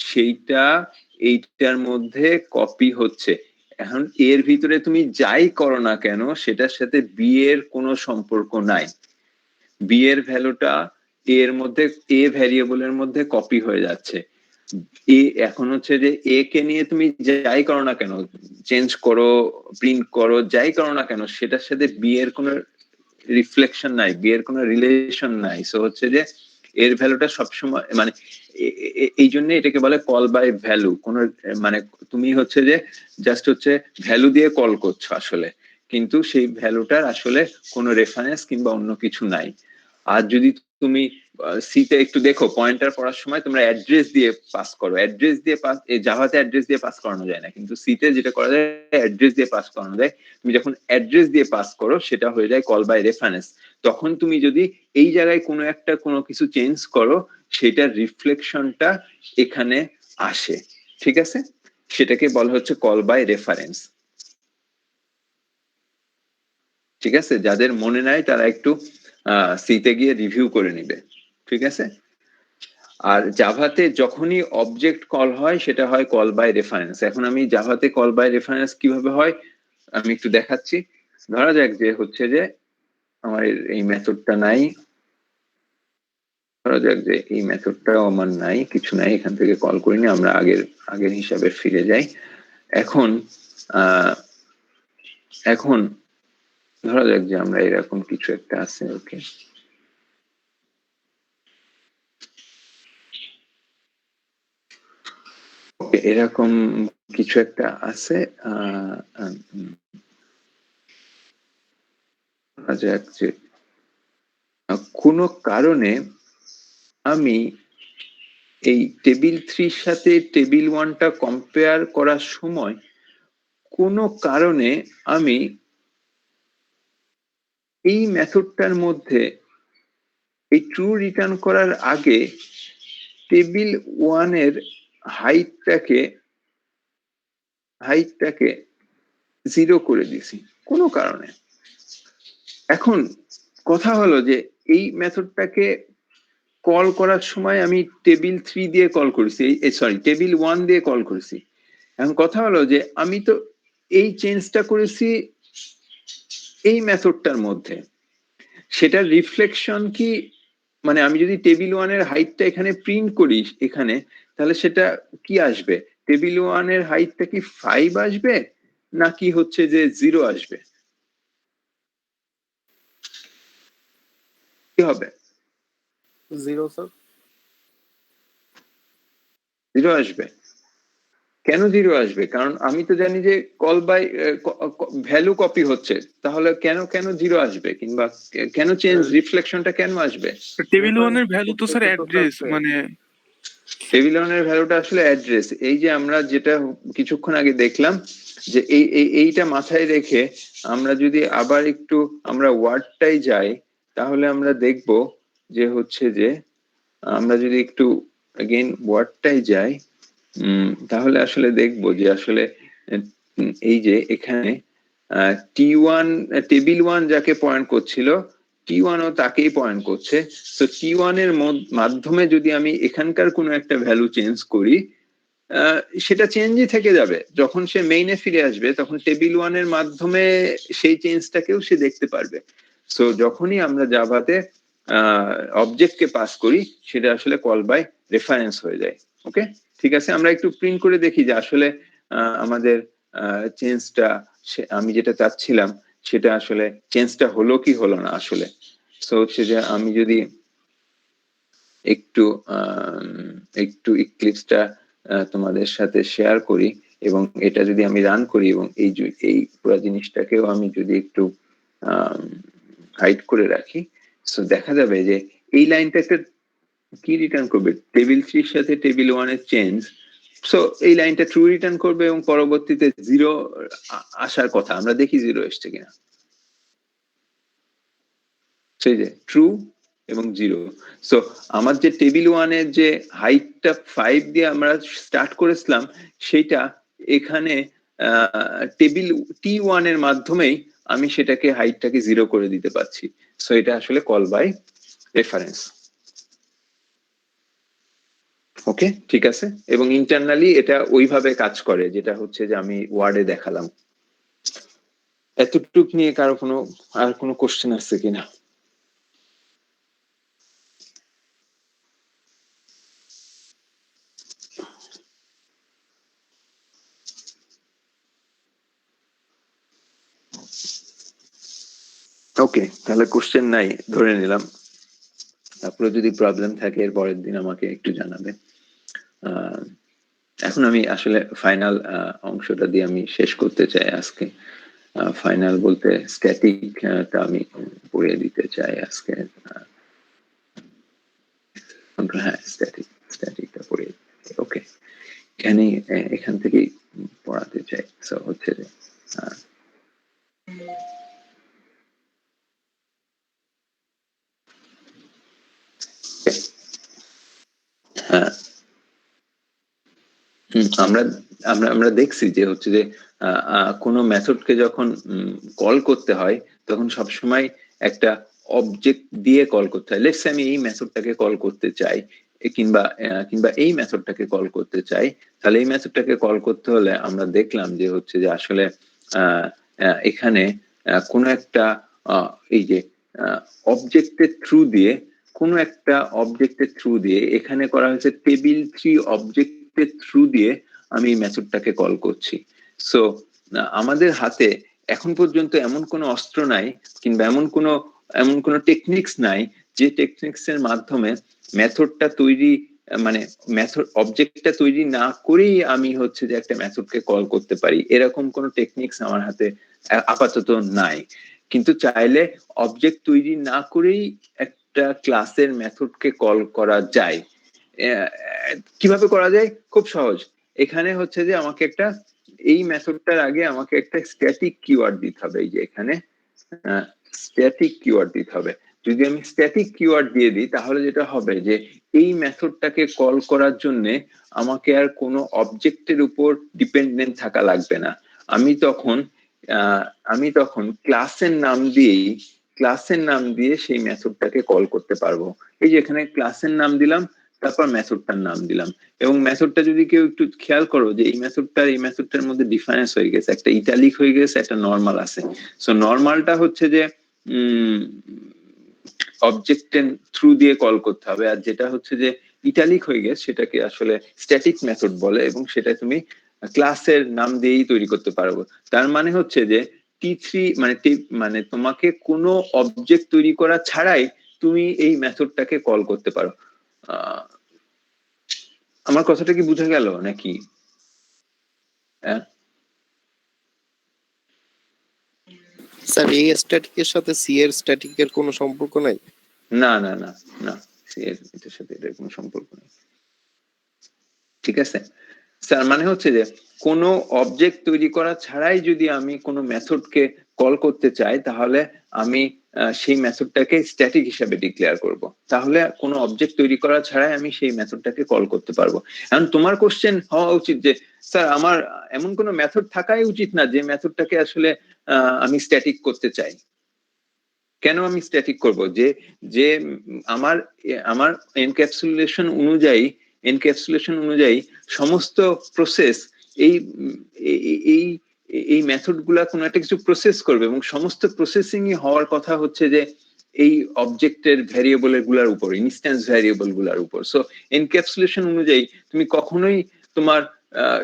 সেইটা এইটার মধ্যে কপি হচ্ছে। এখন এর ভিতরে তুমি যাই করো না কেন সেটার সাথে বি এর কোনো সম্পর্ক নাই। বি এর ভ্যালুটা এর মধ্যে, এ ভ্যারিয়েবলের মধ্যে কপি হয়ে যাচ্ছে। এ এখন হচ্ছে যে এ কে নিয়ে তুমি যাই করো না কেন, চেঞ্জ করো, প্রিন্ট করো, যাই করো না কেন, সেটার সাথে বি এর কোনো রিফ্লেকশন নাই, বি এর কোনো রিলেশন নাই। সো হচ্ছে যে এর ভ্যালুটা সবসময় মানে এই জন্য এটাকে বলে কল বাই ভ্যালু। কোন মানে তুমি হচ্ছে যে জাস্ট হচ্ছে ভ্যালু দিয়ে কল করছো আসলে, কিন্তু সেই ভ্যালুটার আসলে কোনো রেফারেন্স কিংবা অন্য কিছু নাই। আর যদি তুমি সিতে একটু দেখো, পয়েন্টার পড়ার সময় তোমরা অ্যাড্রেস দিয়ে পাস করো, অ্যাড্রেস দিয়ে পাস, জাভাতে অ্যাড্রেস দিয়ে পাস করানো যায় না, কিন্তু সিতে যেটা করা যায় অ্যাড্রেস দিয়ে পাস করানো যায়। তুমি যখন অ্যাড্রেস দিয়ে পাস করো সেটা হয়ে যায় কল বাই রেফারেন্স। তখন তুমি যদি এই জায়গায় কোনো কিছু চেঞ্জ করো, সেটার রিফ্লেকশনটা এখানে আসে, ঠিক আছে? সেটাকে বলা হচ্ছে কল বাই রেফারেন্স। ঠিক আছে, যাদের মনে নাই তারা একটু সিতে গিয়ে রিভিউ করে নিবে, ঠিক আছে? আর জাভাতে যখনই অবজেক্ট কল হয় সেটা হয় কল বাই রেফারেন্স। এখন আমি জাভাতে কল বাই রেফারেন্স কিভাবে হয় আমি একটু দেখাচ্ছি। ধরা যাক যে হচ্ছে যে আমার এই মেথডটা নাই, ধরা যাক যে এই মেথডটাও আমার নাই, কিছু নাই, এখান থেকে কল করিনি, আমরা আগের হিসাবে ফিরে যাই। এখন ধরা যাক যে আমরা এরকম কিছু একটা আছে, ওকে, এরকম কিছু একটা আছে। যে কোনো কারণে আমি এই টেবিল 3 সাথে টেবিল 1টা কম্পেয়ার করার সময় কোনো কারণে আমি এই মেথডটার মধ্যে এই ট্রু রিটার্ন করার আগে টেবিল 1 এর হাইটটাকে 0 করে দিছি কোনো কারণে। এখন কথা হলো যে এই মেথডটাকে কল করার সময় আমি টেবিল 3 দিয়ে কল করেছি, সরি টেবিল 1 দিয়ে কল করেছি। এখন কথা হলো যে আমি তো এই চেঞ্জটা করেছি এই মেথডটার মধ্যে, সেটার রিফ্লেকশন কি, মানে আমি যদি টেবিল 1 এর হাইটটা এখানে প্রিন্ট করি এখানে, তাহলে সেটা কি আসবে? টেবিল 1 এর হাইটটা কি 5 আসবে নাকি হচ্ছে যে 0 আসবে? কি হবে? 0 স্যার। 0 আসবে। কেন 0 আসবে? কারণ আমি তো জানি যে কল বাই ভ্যালু কপি হচ্ছে, তাহলে কেন 0 আসবে, কিংবা কেন চেঞ্জ রিফ্লেকশনটা কেন আসবে? টেবিল 1 এর ভ্যালু তো স্যার অ্যাড্রেস, মানে টেবিল 1 এর ভ্যালুটা আসলে অ্যাড্রেস। এই যে আমরা যেটা কিছুক্ষণ আগে দেখলাম, যে এইটা মাথায় রেখে আমরা যদি আবার একটু আমরা ওয়ার্ডটাই যাই, তাহলে আমরা দেখব যে হচ্ছে যে আমরা যদি একটু अगेन ওয়ার্ডটাই যাই, তাহলে আসলে দেখব যে আসলে এই যে এখানে T1 টেবিল 1 যাকে পয়েন্ট করছিল, T1 ও তাকেই পয়েন্ট করছে। তো T1 এর মাধ্যমে যদি আমি এখানকার কোনো একটা ভ্যালু চেঞ্জ করি, সেটা চেঞ্জই থেকে যাবে। যখন সে মেইনে ফিরে আসবে তখন টেবিল 1 এর মাধ্যমে সেই চেঞ্জটাকেও সে দেখতে পারবে। সো যখনই আমরা জাভাতে অবজেক্টকে পাস করি, সেটা আসলে কল বাই রেফারেন্স হয়ে যায়। ওকে, ঠিক আছে, আমরা একটু প্রিন্ট করে দেখি যে আসলে আমাদের চেঞ্জটা, আমি যেটা চাচ্ছিলাম সেটা আসলে চেঞ্জটা হলো কি হলো না আসলে। সো হচ্ছে যে আমি যদি একটু ইক্লিপসটা তোমাদের সাথে শেয়ার করি, এবং এটা যদি আমি রান করি, এবং এই পুরো জিনিসটাকেও আমি যদি একটু হাইড করে রাখি, সো দেখা যাবে যে এই লাইনটা একটা কি রিটার্ন করবে, টেবিল 3 এর সাথে টেবিল 1 এর চেঞ্জ। সো এই লাইনটা ট্রু রিটার্ন করবে, এবং পরবর্তীতে 0 আসার কথা, আমরা দেখি 0 এসছে কিনা। সেই যে ট্রু এবং 0। সো আমার যে টেবিল 1 এর যে হাইটটা 5 দিয়ে আমরা স্টার্ট করেছিলাম, সেটা এখানে টেবিল T1 এর মাধ্যমেই আমি সেটাকে হাইটটাকে 0 করে দিতে পারছি। সো এটা আসলে কল বাই রেফারেন্স। ওকে, ঠিক আছে, এবং ইন্টারনালি এটা ওইভাবে কাজ করে যেটা হচ্ছে যে আমি ওয়ার্ডে দেখালাম। এতটুক নিয়ে কারো আর কোনো কোশ্চেন আছে কিনা? ওকে, তাহলে কোশ্চেন নাই ধরে নিলাম। তারপরে যদি প্রবলেম থাকে এর পরের দিন আমাকে একটু জানাবে। এখন আমি আসলে ফাইনাল অংশটা দিয়ে আমি শেষ করতে চাই আজকে। ফাইনাল বলতে স্ট্যাটিকটা আমি পড়িয়ে দিতে চাই আজকে। হ্যাঁ, স্ট্যাটিকটা পড়িয়ে দিতে। ওকে, এখান থেকেই পড়াতে চাই। সো হচ্ছে যে হ্যাঁ, আমরা আমরা আমরা দেখছি যে হচ্ছে যে কোনো মেথডকে যখন কল করতে হয়, তখন সবসময় একটা অবজেক্ট দিয়ে কল করতে হয়। লেটস সে আমি এই মেথডটাকে কল করতে চাই, কিংবা এই মেথডটাকে কল করতে চাই, তাহলে এই মেথডটাকে কল করতে হলে আমরা দেখলাম যে হচ্ছে যে আসলে এখানে কোনো একটা এই যে অবজেক্টের থ্রু দিয়ে, কোনো একটা অবজেক্টের থ্রু দিয়ে, এখানে করা হয়েছে টেবিল 3 অবজেক্টের থ্রু দিয়ে আমি এই মেথডটাকে কল করছি। সো আমাদের হাতে এখন পর্যন্ত এমন কোনো অস্ত্র নাই, কিংবা এমন কোনো টেকনিক্স নাই যে টেকনিক্স এর মাধ্যমে মেথডটা তৈরি, মানে মেথড অবজেক্টটা তৈরি না করেই আমি হচ্ছে যে একটা মেথডকে কল করতে পারি। এরকম কোনো টেকনিক্স আমার হাতে আপাতত নাই। কিন্তু চাইলে অবজেক্ট তৈরি না করেই একটা ক্লাসের মেথডকে কল করা যায়। কিভাবে করা যায়? খুব সহজ। এখানে হচ্ছে যে আমাকে একটা, এই মেথডটার আগে আমাকে একটা স্ট্যাটিক কিওয়ার্ড দিতে হবে। এই যে এখানে স্ট্যাটিক কিওয়ার্ড দিতে হবে। যদি আমি স্ট্যাটিক কিওয়ার্ড দিয়ে দিই, তাহলে যেটা হবে যে এই মেথডটাকে কল করার জন্য আমাকে আর কোনো অবজেক্টের উপর ডিপেন্ডেন্ট থাকা লাগবে না। আমি তখন ক্লাসের নাম দিয়ে সেই মেথডটাকে কল করতে পারবো। এই যে এখানে ক্লাসের নাম দিলাম, তারপর মেথডটার নাম দিলাম, এবং মেথডটা যদি কেউ একটু খেয়াল করো যে এই মেথডটার মধ্যে ডিফারেন্স হয়ে গেছে, একটা ইটালিক হয়ে গেছে, একটা নর্মাল আছে। সো নর্মালটা হচ্ছে যে অবজেক্টের থ্রু দিয়ে কল করতে হবে, আর যেটা হচ্ছে যে ইটালিক হয়ে গেছে সেটাকে আসলে স্ট্যাটিক মেথড বলে, এবং সেটা তুমি ক্লাসের নাম দিয়েই তৈরি করতে পারবো। তার মানে হচ্ছে যে T3 মানে তোমাকে কোনো অবজেক্ট তৈরি করা ছাড়াই তুমি এই মেথডটাকে কল করতে পারো। আমার কথাটা কি বোঝা গেল নাকি? হ্যাঁ, স্যার এই স্ট্যাটিকের সাথে সি এর স্ট্যাটিকের কোনো সম্পর্ক নাই? না না না না, এটার সাথে এটার কোনো সম্পর্ক নেই। ঠিক আছে স্যার, মানে হচ্ছে যে কোনো অবজেক্ট তৈরি করা ছাড়াই যদি আমি কোনো মেথডকে কল করতে চাই, তাহলে আমি সেই মেথডটাকে স্ট্যাটিক হিসাবে ডিক্লেয়ার করব। তাহলে কোনো অবজেক্ট তৈরি করা ছাড়াই আমি সেই মেথডটাকে কল করতে পারবো। এখন তোমার কোশ্চেন হওয়া উচিত যে স্যার আমার এমন কোনো মেথড থাকাই উচিত না যে মেথডটাকে আসলে আমি স্ট্যাটিক করতে চাই। কেন আমি স্ট্যাটিক করব? যে যে আমার আমার এনক্যাপসুলেশন অনুযায়ী সমস্ত প্রসেস এই এই এই মেথড গুলা কোনো একটা কিছু প্রসেস করবে, এবং সমস্ত প্রসেসিং হওয়ার কথা হচ্ছে যে এই অবজেক্টের ভ্যারিয়েবল গুলার উপর, ইনস্ট্যান্স ভ্যারিয়েবল গুলার উপর। সো এনক্যাপসুলেশন অনুযায়ী তুমি কখনোই তোমার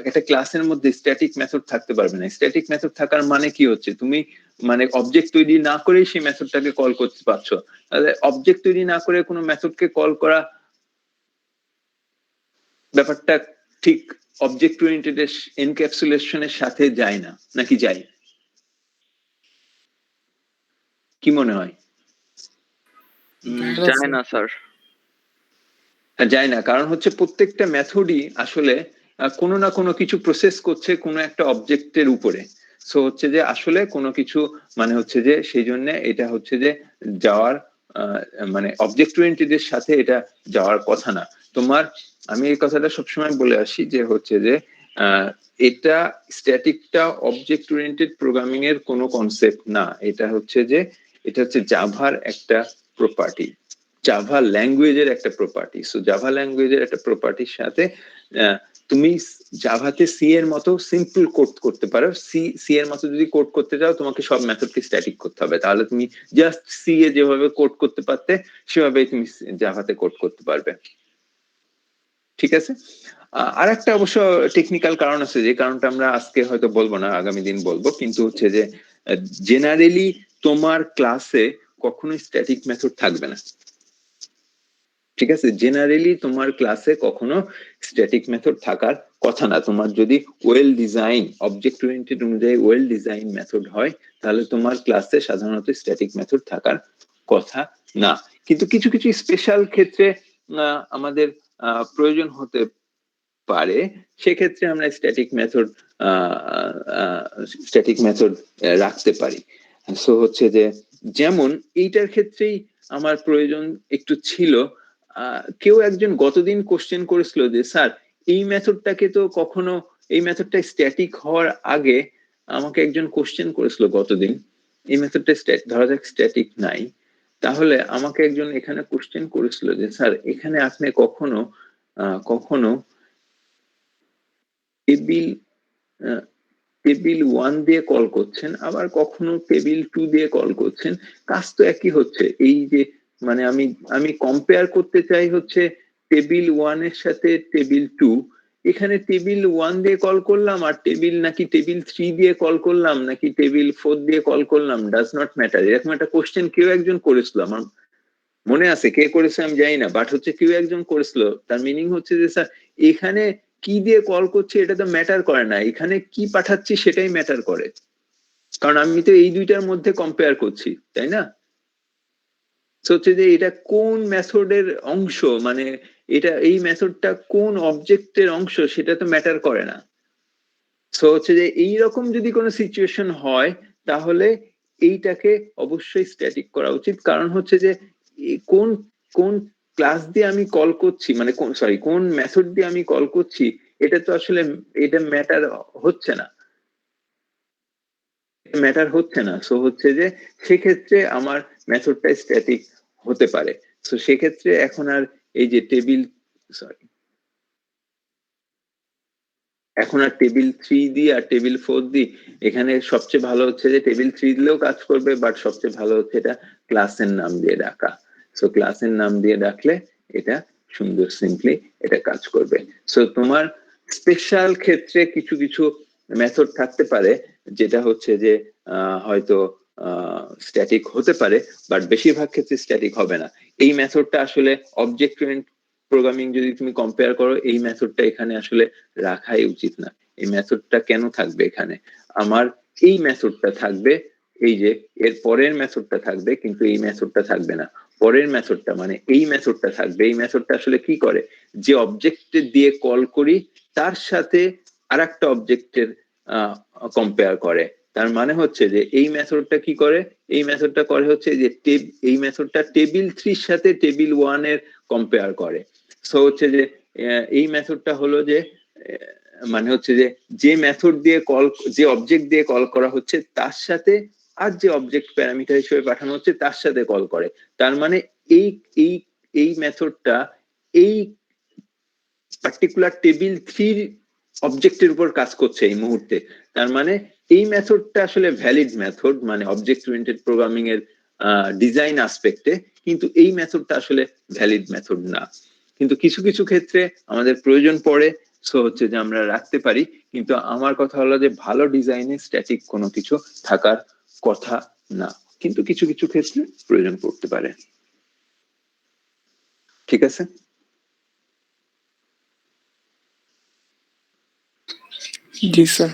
একটা ক্লাসের মধ্যে স্ট্যাটিক মেথড থাকতে পারবে না। স্ট্যাটিক মেথড থাকার মানে কি হচ্ছে, তুমি মানে অবজেক্ট তৈরি না করেই সেই মেথডটাকে কল করতে পারছো। তাহলে অবজেক্ট তৈরি না করে কোনো মেথডকে কল করা ব্যাপারটা ঠিক অবজেক্ট ওরিয়েন্টেড এনক্যাপসুলেশনের সাথে যায় না, নাকি যায়? কি মনে হয়? যায় না স্যার। যায় না, কারণ হচ্ছে প্রত্যেকটা মেথডই আসলে কোনো না কোনো কিছু প্রসেস করছে কোনো একটা অবজেক্টের উপরে। সো হচ্ছে যে আসলে কোনো কিছু মানে হচ্ছে যে সেই জন্য এটা হচ্ছে যে যাওয়ার মানে অবজেক্ট ওরিয়েন্টেড এর সাথে এটা যাওয়ার কথা না তোমার। আমি এই কথাটা সবসময় বলে আসি যে হচ্ছে যে এটা স্ট্যাটিকটা অবজেক্ট ওরিয়েন্টেড প্রোগ্রামিং এর কোনো কনসেপ্ট না। এটা হচ্ছে জাভার একটা প্রপার্টি, জাভা ল্যাঙ্গুয়েজের একটা প্রপার্টি। সো জাভা ল্যাঙ্গুয়েজের একটা প্রপার্টির সাথে তুমি জাভাতে সি এর মতো সিম্পল কোড করতে পারো। সি এর মতো যদি কোড করতে চাও, তোমাকে সব মেথডকে স্ট্যাটিক করতে হবে। তাহলে তুমি জাস্ট সি এ যেভাবে কোড করতে পারতে সেভাবেই তুমি জাভাতে কোড করতে পারবে। ঠিক আছে, আর একটা অবশ্য টেকনিক্যাল কারণ আছে, যে কারণটা আমরা আজকে হয়তো বলবো না, আগামী দিন বলবো। কিন্তু হচ্ছে যে জেনারেলি তোমার ক্লাসে কখনোই স্ট্যাটিক মেথড থাকবে না। ঠিক আছে, জেনারেলি তোমার ক্লাসে কখনো স্ট্যাটিক মেথড থাকার কথা না। তোমার যদি ওয়েল ডিজাইন অবজেক্ট ওরিয়েন্টেড অনুযায়ী ওয়েল ডিজাইন মেথড হয়, তাহলে তোমার ক্লাসে সাধারণত স্ট্যাটিক মেথড থাকার কথা না। কিন্তু কিছু কিছু স্পেশাল ক্ষেত্রে আমাদের প্রয়োজন হতে পারে, সেক্ষেত্রে আমরা স্ট্যাটিক মেথড রাখতে পারি। সো হচ্ছে যে যেমন এইটার ক্ষেত্রেই আমার প্রয়োজন একটু ছিল। কেউ একজন গতদিন কোশ্চেন করেছিল যে স্যার এই মেথডটাকে তো কখনো, এই মেথডটা স্ট্যাটিক হওয়ার আগে আমাকে একজন কোশ্চেন করেছিল গতদিন, এই মেথডটা ধরা যাক স্ট্যাটিক নাই, তাহলে আমাকে একজন এখানে কোশ্চেন করেছিল যে স্যার এখানে আপনি কখনো কখনো টেবিল 1 দিয়ে কল করছেন, আবার কখনো টেবিল 2 দিয়ে কল করছেন, কাজ তো একই হচ্ছে। এই যে মানে আমি কম্পেয়ার করতে চাই হচ্ছে টেবিল 1 এর সাথে টেবিল 2। এখানে টেবিল 1 দিয়ে কল করলাম, আর নাকি টেবিল 3 দিয়ে কল করলাম, নাকি টেবিল 4 দিয়ে কল করলাম, ডাজ নট ম্যাটার। এরকম একটা কোশ্চেন কেউ একজন করেছিল, আমার মনে আছে কে করেছে আমি জানি না, বাট হচ্ছে কেউ একজন করেছিল। তার মিনিং হচ্ছে যে স্যার এখানে কি দিয়ে কল করছে এটা তো ম্যাটার করে না, এখানে কি পাঠাচ্ছি সেটাই ম্যাটার করে, কারণ আমি তো এই দুইটার মধ্যে কম্পেয়ার করছি, তাই না? হচ্ছে যে এটা কোন মেথডের অংশ, মানে এটা এই মেথডটা কোন অবজেক্টের অংশ সেটা তো ম্যাটার করে না। সো হচ্ছে যে এইরকম যদি কোনো সিচুয়েশন হয়, তাহলে এইটাকে অবশ্যই স্ট্যাটিক করা উচিত। কারণ হচ্ছে যে কোন কোন ক্লাস দিয়ে আমি কল করছি, মানে কোন মেথড দিয়ে আমি কল করছি, এটা তো আসলে এটা ম্যাটার হচ্ছে না। সো হচ্ছে যে সেক্ষেত্রে আমার মেথডটা স্ট্যাটিক হতে পারে। সো সেক্ষেত্রে এখন আর এই যে টেবিল 3 দিয়ে আর টেবিল 4 দিয়ে, এখানে সবচেয়ে ভালো হচ্ছে যে টেবিল 3 দিলেও কাজ করবে, বাট সবচেয়ে ভালো হচ্ছে এটা ক্লাসের নাম দিয়ে ডাকা। সো ক্লাসের নাম দিয়ে ডাকলে এটা সুন্দর সিম্পলি এটা কাজ করবে। সো তোমার স্পেশাল ক্ষেত্রে কিছু কিছু মেথড থাকতে পারে, যেটা হচ্ছে যে হয়তো স্ট্যাটিক হতে পারে, বাট বেশিরভাগ ক্ষেত্রে স্ট্যাটিক হবে না। এই মেথডটা আসলে অবজেক্ট ওরিয়েন্টেড প্রোগ্রামিং যদি তুমি কম্পেয়ার করো, এই মেথডটা এখানে আসলে রাখাই উচিত না। এই মেথডটা কেন থাকবে এখানে? আমার এই মেথডটা থাকবে, এই যে এর পরের মেথডটা থাকবে, কিন্তু এই মেথডটা থাকবে না। পরের মেথডটা মানে এই মেথডটা থাকবে। এই মেথডটা আসলে কি করে, যে অবজেক্ট দিয়ে কল করি তার সাথে আরেকটা অবজেক্টের কম্পেয়ার করে। তার মানে হচ্ছে যে এই মেথডটা কি করে, এই মেথডটা করে হচ্ছে যে এই মেথডটা টেবিল 3 এর সাথে টেবিল 1 এর কম্পেয়ার করে। সো হচ্ছে যে এই মেথডটা হলো যে মানে হচ্ছে যে যে মেথড দিয়ে কল, যে অবজেক্ট দিয়ে কল করা হচ্ছে তার সাথে আর যে অবজেক্ট প্যারামিটার হিসেবে পাঠানো হচ্ছে তার সাথে কল করে। তার মানে এই এই এই মেথডটা এই পার্টিকুলার টেবিল 3 অবজেক্টের উপর কাজ করছে এই মুহূর্তে। তার মানে এই মেথডটা আসলে ভ্যালিড মেথড, মানে অবজেক্ট ওরিয়েন্টেড প্রোগ্রামিং এর ডিজাইন আসপেক্টে, কিন্তু এই মেথডটা আসলে ভ্যালিড মেথড না। কিন্তু কিছু কিছু ক্ষেত্রে আমাদের প্রয়োজন পড়ে, সো হচ্ছে যে আমরা রাখতে পারি। কিন্তু আমার কথা হলো যে ভালো ডিজাইনে স্ট্যাটিক কোনো কিছু থাকার কথা না, কিন্তু কিছু কিছু ক্ষেত্রে প্রয়োজন পড়তে পারে। ঠিক আছে? জি স্যার।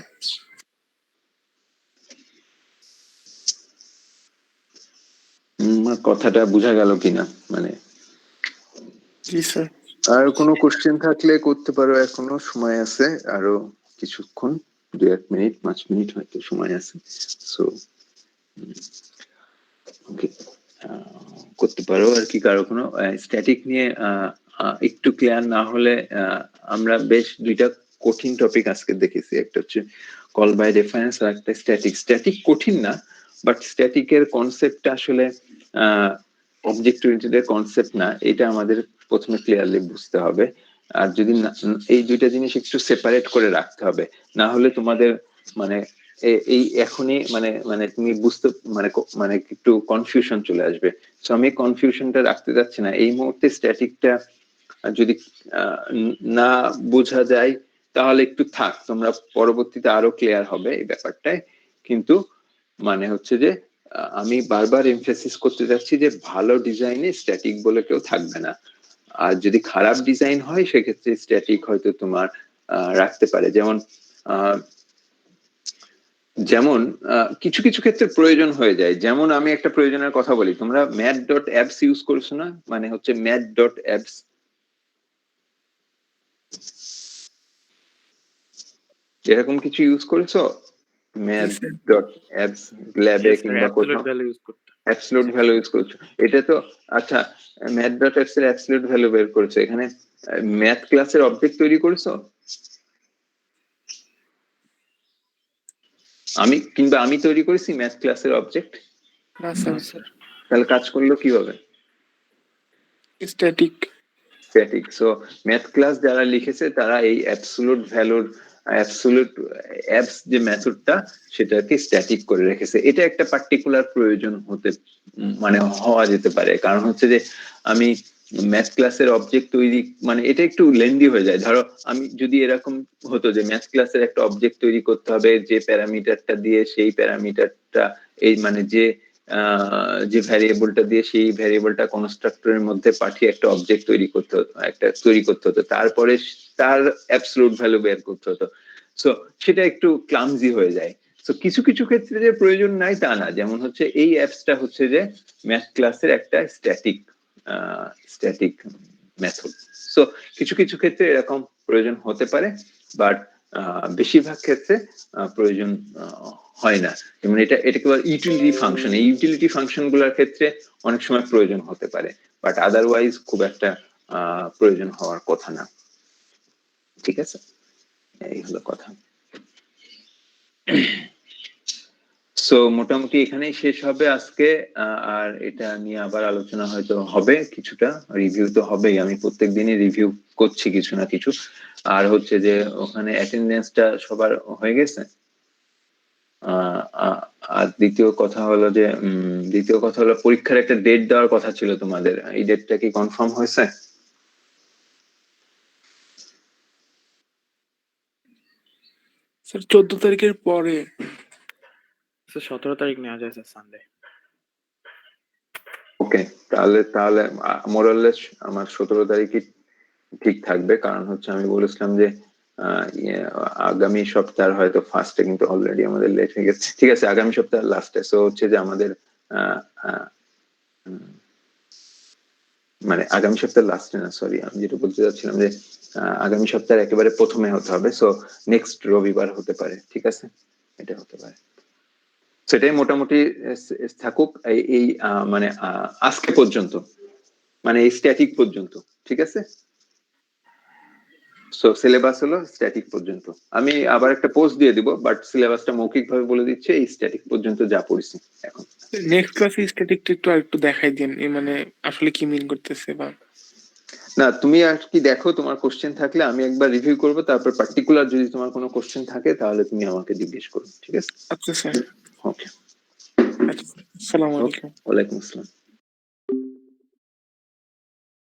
কথাটা বোঝা গেল কিনা, মানে জি স্যার। আর কোনো কোশ্চেন থাকলে করতে পারো, এখনো সময় আছে, আরো কিছুক্ষণ, 2-1 মিনিট 5 মিনিট হয়তো সময় আছে। সো ওকে, করতে পারো আর কি। কারো কোনো স্ট্যাটিক নিয়ে একটু ক্লিয়ার না হলে, আমরা বেশ দুইটা কঠিন টপিক আজকে দেখেছি, একটা হচ্ছে কল বাই রেফারেন্স আর একটা স্ট্যাটিক। স্ট্যাটিক কঠিন না, বাট স্ট্যাটিকের কনসেপ্টটা আসলে অবজেক্ট ওরিয়েন্টেড এর কনসেপ্ট না, এটা আমাদের প্রথমে ক্লিয়ারলি বুঝতে হবে। আর যদি এই দুইটা জিনিস একটু সেপারেট করে রাখতে হবে, না হলে তোমাদের মানে এই এখনই মানে মানে তুমি বুঝতে মানে মানে একটু কনফিউশন চলে আসবে। তো আমি কনফিউশনটা রাখতে যাচ্ছি না এই মুহূর্তে। স্ট্যাটিকটা যদি না বোঝা যায় তাহলে একটু থাক, তোমরা পরবর্তীতে আরো ক্লিয়ার হবে এই ব্যাপারটায়। কিন্তু মানে হচ্ছে যে আমি বারবার এমফেসিস করতে যাচ্ছি যে ভালো ডিজাইনে স্ট্যাটিক বলে কেউ থাকবে না। আর যদি খারাপ ডিজাইন হয় সেক্ষেত্রে স্ট্যাটিক হয়তো তোমার রাখতে পারে। যেমন যেমন কিছু কিছু ক্ষেত্রে প্রয়োজন হয়ে যায়। যেমন আমি একটা প্রয়োজনের কথা বলি, তোমরা mat.apps ইউজ করছো না, মানে হচ্ছে mat.apps, এরকম কিছু ইউজ করেছো? mat.apps ল্যাবে কিংবা কোথাও অ্যাবসলিউট ভ্যালু ইউজ করছো, এটা তো আচ্ছা। mat.apps এর অ্যাবসলিউট ভ্যালু বের করেছো, এখানে ম্যাথ ক্লাসের অবজেক্ট তৈরি করেছো? আমি তৈরি করেছি ম্যাথ ক্লাসের অবজেক্ট? না স্যার। তাহলে কাজ করলো কিভাবে? Static. Static. So math class যারা লিখেছে তারা এই অ্যাবসলিউট ভ্যালুর অ্যাবসলিউট অ্যাপস যে মেথডটা সেটাকে স্ট্যাটিক করে রেখেছে। এটা একটা পার্টিকুলার প্রয়োজন হতে মানে হওয়া যেতে পারে। কারণ হচ্ছে যে আমি ম্যাথ ক্লাসের অবজেক্ট তৈরি, মানে এটা একটু লেন্দি হয়ে যায়। ধরো আমি যদি এরকম হতো যে ম্যাথ ক্লাসের একটা অবজেক্ট তৈরি করতে হবে, যে প্যারামিটারটা দিয়ে সেই প্যারামিটারটা এই মানে যে ভ্যারিয়েবলটা দিয়ে সেই ভ্যারিয়েবলটা কনস্ট্রাক্টরের মধ্যে পাঠিয়ে একটা অবজেক্ট তৈরি করতে হতো, তারপরে তার অ্যাবসলিউট ভ্যালু বের করতে হতো। সো সেটা একটু ক্লামজি হয়ে যায়। তো কিছু কিছু ক্ষেত্রে যে প্রয়োজন নাই তা না। যেমন হচ্ছে এই অ্যাপসটা হচ্ছে যে ম্যাথ ক্লাসের একটা স্ট্যাটিক মেথড। সো কিছু কিছু ক্ষেত্রে এরকম প্রয়োজন হতে পারে, বাট বেশিরভাগ ক্ষেত্রে প্রয়োজন হয় না। যেমন এটা কেবল ইউটিলিটি ফাংশন, এই ইউটিলিটি ফাংশন গুলোর ক্ষেত্রে অনেক সময় প্রয়োজন হতে পারে, বাট আদারওয়াইজ খুব একটা প্রয়োজন হওয়ার কথা না। ঠিক আছে, এই হলো কথা। সো মোটামুটি এখানেই শেষ হবে আজকে। আর এটা নিয়ে আবার আলোচনা হয়তো হবে, কিছুটা রিভিউ তো হবেই, আমি প্রত্যেক দিনই রিভিউ করছি কিছু না কিছু। আর হচ্ছে যে ওখানে অ্যাটেন্ডেন্সটা সবার হয়ে গেছে। আর দ্বিতীয় কথা হলো পরীক্ষার একটা ডেট দেওয়ার কথা ছিল তোমাদের, এই ডেটটা কি কনফার্ম হয়েছে? স্যার 14 তারিখের পরে। স্যার 17 তারিখ নেওয়া যায় স্যার, সানডে। ওকে, তাহলে মোরাললেস আমার 17 তারিখই ঠিক থাকবে, কারণ হচ্ছে আমি বলেছিলাম যে আগামী সপ্তাহ হয়তো ফার্স্টে, কিন্তু অলরেডি আমাদের লেট হয়ে গেছে। ঠিক আছে, আগামী সপ্তাহ লাস্টে। সো হচ্ছে যে আমাদের মানে আগামী সপ্তাহ লাস্টে না, সরি, আমি যেটা বলতে চাচ্ছিলাম যে আগামী সপ্তাহের একেবারে প্রথমে হতে হবে। সো নেক্সট রবিবার হতে পারে, ঠিক আছে, এটা হতে পারে। সেটাই মোটামুটি থাকুক এই মানে আজকে পর্যন্ত, মানে এই স্ট্যাটিক পর্যন্ত, ঠিক আছে। সো সিলেবাস হলো স্ট্যাটিক পর্যন্ত। আমি আবার একটা পোস্ট দিয়ে দিব, বাট সিলেবাসটা মৌখিক ভাবে বলে দিচ্ছে এই স্ট্যাটিক পর্যন্ত যা পড়েছি এখন। নেক্সট ক্লাসে স্ট্যাটিকটা একটু দেখাই দিন, এই মানে আসলে কি মিন করতেছে বা। না, তুমি আর কি দেখো, তোমার কোশ্চেন থাকলে আমি একবার রিভিউ করব, তারপর পার্টিকুলার যদি তোমার কোনো কোশ্চেন থাকে তাহলে তুমি আমাকে জিজ্ঞেস করো, ঠিক আছে। আচ্ছা স্যার, ওকে, আচ্ছা, আসসালামু আলাইকুম। ওয়ালাইকুম আসসালাম।